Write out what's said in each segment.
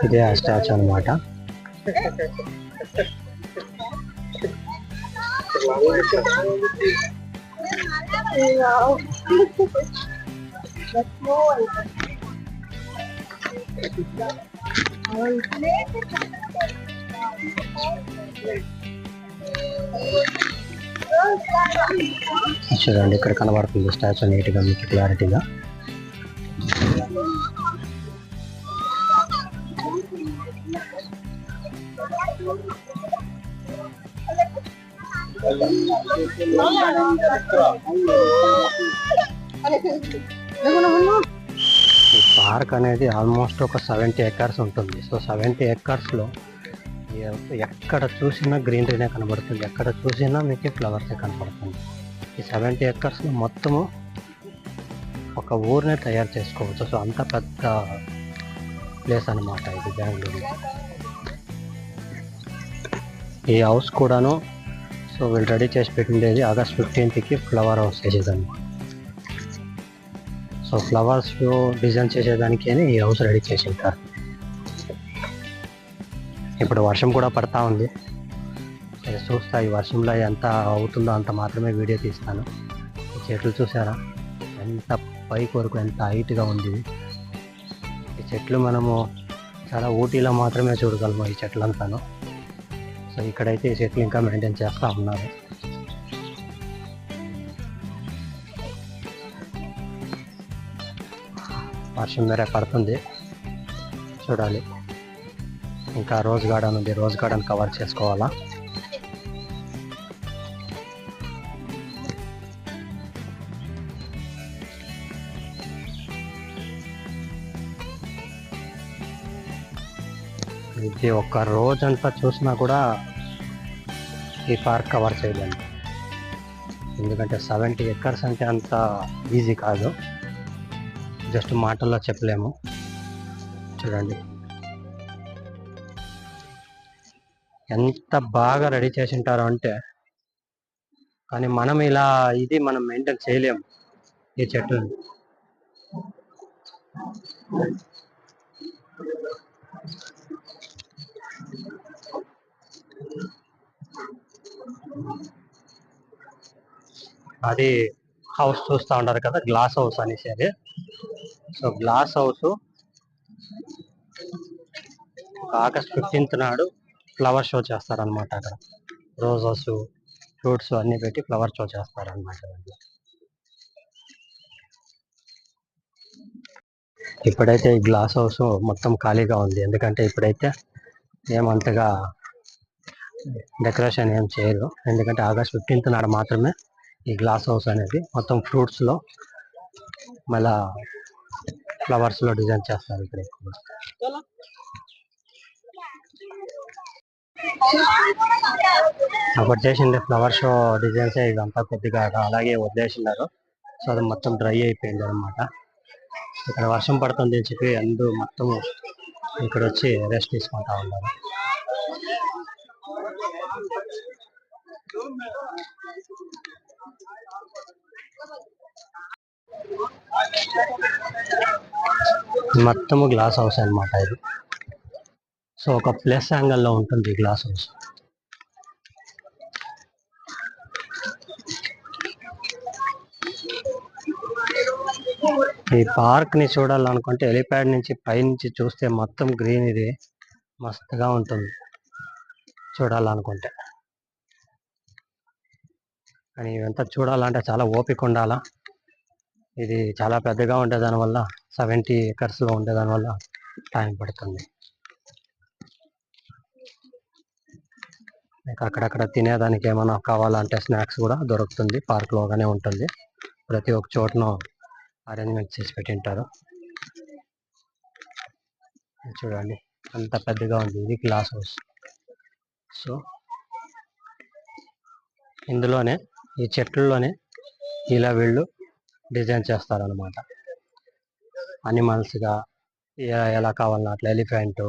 ఇదే ఆ స్టాచ్యూ అనమాట. చూడండి, ఇక్కడ కనబడుతుంది స్టాచ్యూ నీట్గా మీకు క్లారిటీగా. ఈ పార్క్ అనేది ఆల్మోస్ట్ ఒక 70 ఎకర్స్ ఉంటుంది. సో 70 ఎకర్స్లో ఎక్కడ చూసినా గ్రీనరీనే కనబడుతుంది, ఎక్కడ చూసినా మీకు ఫ్లవర్సే కనబడుతుంది. ఈ 70 ఎకర్స్లో మొత్తము ఒక ఊరినే తయారు చేసుకోవచ్చు. సో అంత పెద్ద ప్లేస్ అనమాట ఇది బెంగళూరు. ఈ హౌస్ కూడాను సో వీళ్ళు రెడీ చేసి పెట్టిండేది ఆగస్ట్ 15కి ఫ్లవర్ హౌస్ చేసేదాన్ని. సో ఫ్లవర్స్ డిజైన్ చేసేదానికి ఈ హౌస్ రెడీ చేసి ఉంటారు. ఇప్పుడు వర్షం కూడా పడతా ఉంది. చూస్తా ఈ వర్షంలో ఎంత అవుతుందో అంత మాత్రమే వీడియో తీస్తాను. ఈ చెట్లు చూసారా ఎంత పైకి వరకు, ఎంత హైట్గా ఉంది. ఈ చెట్లు మనము చాలా ఊటీలో మాత్రమే చూడగలము ఈ చెట్లంతాను. సో ఇక్కడైతే ఈ చెట్లు ఇంకా మెయింటైన్ చేస్తూ ఉన్నారు. వర్షం వేరే పడుతుంది, చూడాలి. ఇంకా రోజ్ గార్డెన్ ఉంది, రోజ్ గార్డెన్ కవర్ చేసుకోవాలా. ఇది ఒక్క రోజంతా చూసినా కూడా ఈ పార్క్ కవర్ చేయలేము, ఎందుకంటే 70 ఎకర్స్ అంటే అంత ఈజీ కాదు, జస్ట్ మాటల్లో చెప్పలేము. చూడండి ఎంత బాగా రెడీ చేసి ఉంటారో అంటే, కానీ మనం ఇలా మనం మెయింటైన్ చేయలేము ఈ చెట్లను. అది హౌస్ చూస్తూ ఉంటారు కదా, గ్లాస్ హౌస్ అనేసి అది. So glass house August 15th నాడు ఫ్లవర్ షో చేస్తారనమాట. అక్కడ రోజెస్, ఫ్రూట్స్ అన్నీ పెట్టి ఫ్లవర్ షో చేస్తారనమాట. ఇప్పుడైతే ఈ గ్లాస్ హౌస్ మొత్తం ఖాళీగా ఉంది, ఎందుకంటే ఇప్పుడైతే ఏమంతగా డెకరేషన్ ఏం చేయరు, ఎందుకంటే ఆగస్ట్ 15th నాడు మాత్రమే ఈ గ్లాస్ హౌస్ అనేది మొత్తం ఫ్రూట్స్లో మళ్ళా ఫ్లవర్స్లో డిజైన్ చేస్తారు ఇక్కడ ఎక్కువ. అప్పుడు చేసిండే ఫ్లవర్ షో డిజైన్స్ ఇదంతా కొద్దిగా అలాగే వదిలేసినారు. సో అది మొత్తం డ్రై అయిపోయింది అనమాట. ఇక్కడ వర్షం పడుతుంది అని చెప్పి అందరూ మొత్తం ఇక్కడ వచ్చి రెస్ట్ తీసుకుంటా ఉన్నారు. మొత్తము గ్లాస్ హౌస్ అనమాట ఇది. సో ఒక ప్లస్ యాంగిల్లో ఉంటుంది ఈ గ్లాస్ హౌస్. ఈ పార్క్ ని చూడాలనుకుంటే హెలిప్యాడ్ నుంచి పైనుంచి చూస్తే మొత్తం గ్రీన్, ఇది మస్తుగా ఉంటుంది చూడాలనుకుంటే. కానీ ఇవంతా చూడాలంటే చాలా ఓపిక ఉండాలా. ఇది చాలా పెద్దగా ఉండే దానివల్ల 70 ఎకర్స్లో ఉండే దానివల్ల టైం పడుతుంది. ఇంకా అక్కడక్కడ తినేదానికి ఏమైనా కావాలంటే స్నాక్స్ కూడా దొరుకుతుంది, పార్క్లోగానే ఉంటుంది. ప్రతి ఒక్క చోటను అరేంజ్మెంట్ చేసి పెట్టింటారు. చూడండి అంత పెద్దగా ఉంది, ఇది గ్లాస్ హౌస్. సో ఇందులోనే ఈ చెట్లలోనే ఇలా వీళ్ళు డిజైన్ చేస్తారనమాట. అనిమల్స్గా ఎలా కావాలన్నా అట్లా, ఎలిఫెంట్,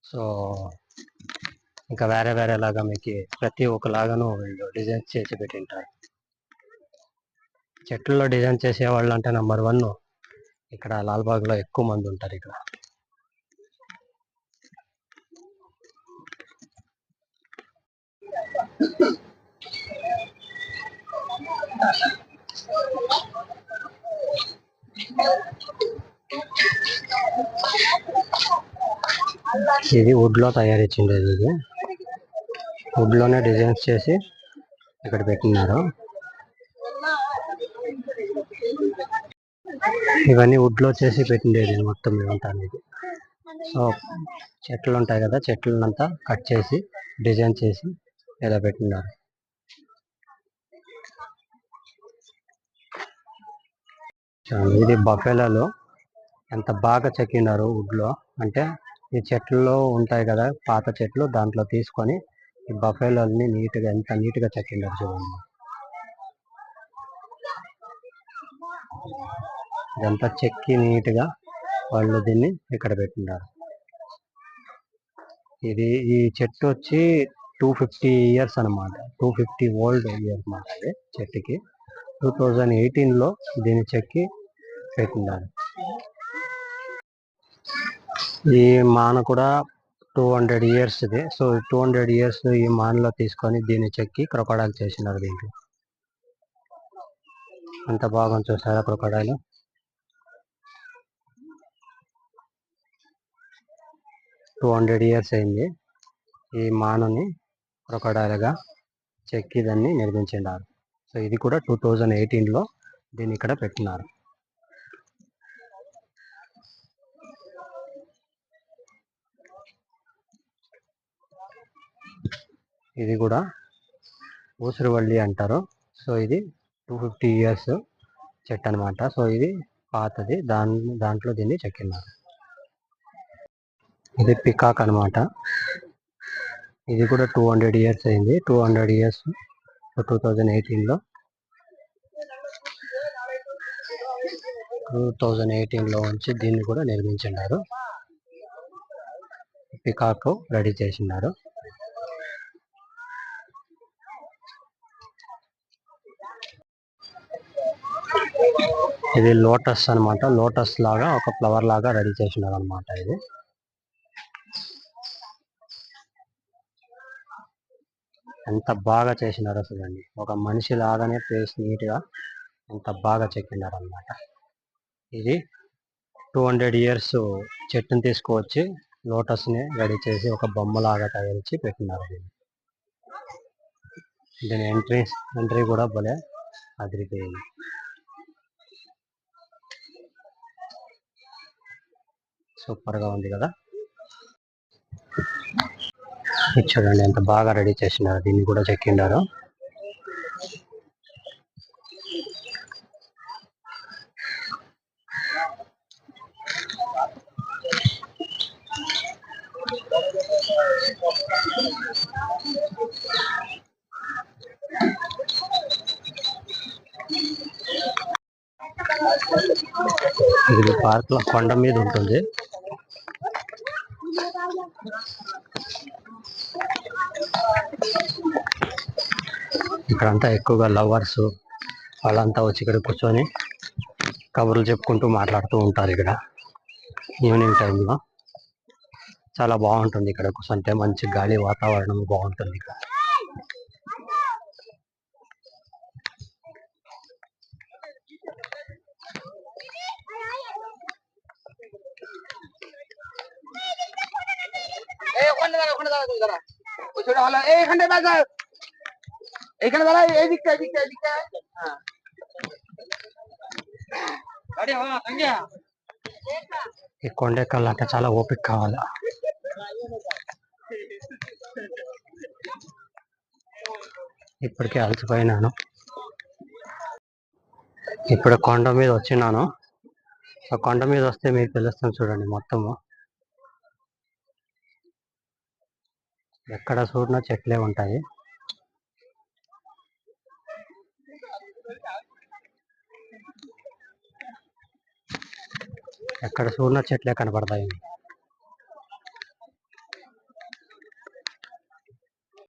సో ఇంకా వేరే వేరే లాగా మీకు ప్రతి ఒక్కలాగాను వీళ్ళు డిజైన్ చేసి పెట్టింటారు. చెట్లలో డిజైన్ చేసేవాళ్ళు అంటే నెంబర్ 1 ఇక్కడ లాల్బాగ్ లో ఎక్కువ మంది ఉంటారు ఇక్కడ. ఇది వుడ్ లో తయారు చేసిండేది. ఇది వుడ్ లోనే డిజైన్స్ చేసి ఇక్కడ పెట్టినారు. ఇవన్నీ వుడ్ లో చేసి పెట్టిండేది మొత్తం ఇవంతా అనేది. సో చెట్లు ఉంటాయి కదా, చెట్లనంతా కట్ చేసి డిజైన్ చేసి ఇలా పెట్టినారు. ఇది బఫెలోలో ఎంత బాగా చెక్కినారు వుడ్ లో. అంటే ఈ చెట్లలో ఉంటాయి కదా పాత చెట్లు, దాంట్లో తీసుకొని ఈ బఫెలోని నీట్గా ఎంత నీట్గా చెక్కినారు చూడండి. ఇదంతా చెక్కి నీట్గా వాళ్ళు దీన్ని ఇక్కడ పెట్టినారు. ఈ చెట్టు వచ్చి 250 years అనమాట. 250 old years అనమాట. అది చెట్టుకి 2018లో దీన్ని చెక్కి పెట్టినారు. ఈ మాన కూడా 200 years ఇది. సో 200 years ఈ మానలో తీసుకొని దీన్ని చెక్కి క్రొకడైల్ చేసినారు. దీంట్లో అంత బాగా చూసారా క్రొకడైల్. 200 years అయింది ఈ మానని క్రొకడైల్గా చెక్కి దాన్ని నిర్మించినారు. సో ఇది కూడా 2018లో దీన్ని ఇక్కడ పెట్టినారు. ఇది కూడా ఊసురువల్లి అంటారు. సో ఇది 250 years చెట్టు అనమాట. సో ఇది పాతది, దాంట్లో దీన్ని చెక్కినారు. ఇది పికాక్ అనమాట. ఇది కూడా 200 years అయింది. 200 years 2018లో 2018లో ఉంచి దీన్ని కూడా నిర్మించినారు. పికాక్ రెడీ చేసినారు. ఇది లోటస్ అనమాట. లోటస్ లాగా ఒక ఫ్లవర్ లాగా రెడీ చేసినారు అనమాట. ఇది ఎంత బాగా చేసినారో చూడండి. ఒక మనిషి లాగానే ఫేస్ నీట్గా ఎంత బాగా చెక్కినారు అనమాట. ఇది 200 years చెట్టుని తీసుకువచ్చి లోటస్ని రెడీ చేసి ఒక బొమ్మలాగా తయారించి పెట్టినారు. దీని ఎంట్రీ కూడా భలే అదిరిపోయింది. సూపర్గా ఉంది కదా. చూడండి ఎంత బాగా రెడీ చేసినారు. దీన్ని కూడా చెక్కిండారు. ఇది పార్క్ లో కొండ మీద ఉంటుంది. ఇక్కడంతా ఎక్కువగా లవర్స్ వాళ్ళంతా వచ్చి ఇక్కడ కూర్చొని కబుర్లు చెప్పుకుంటూ మాట్లాడుతూ ఉంటారు. ఇక్కడ ఈవినింగ్ టైంలో చాలా బాగుంటుంది. ఇక్కడ కూర్చుంటే మంచి గాలి, వాతావరణం బాగుంటుంది. ఇక్కడ ఈ కొండ ఎక్కాలంటే చాలా ఓపిక కావాలా. ఇప్పటికే అలసిపోయినాను. ఇప్పుడు కొండ మీద వచ్చినాను. ఆ కొండ మీద వస్తే మీకు తెలుస్తుంది చూడండి. మొత్తము ఎక్కడ చూసినా చెట్లే ఉంటాయి. ఎక్కడ చూసినా చెట్లే కనపడతాయి.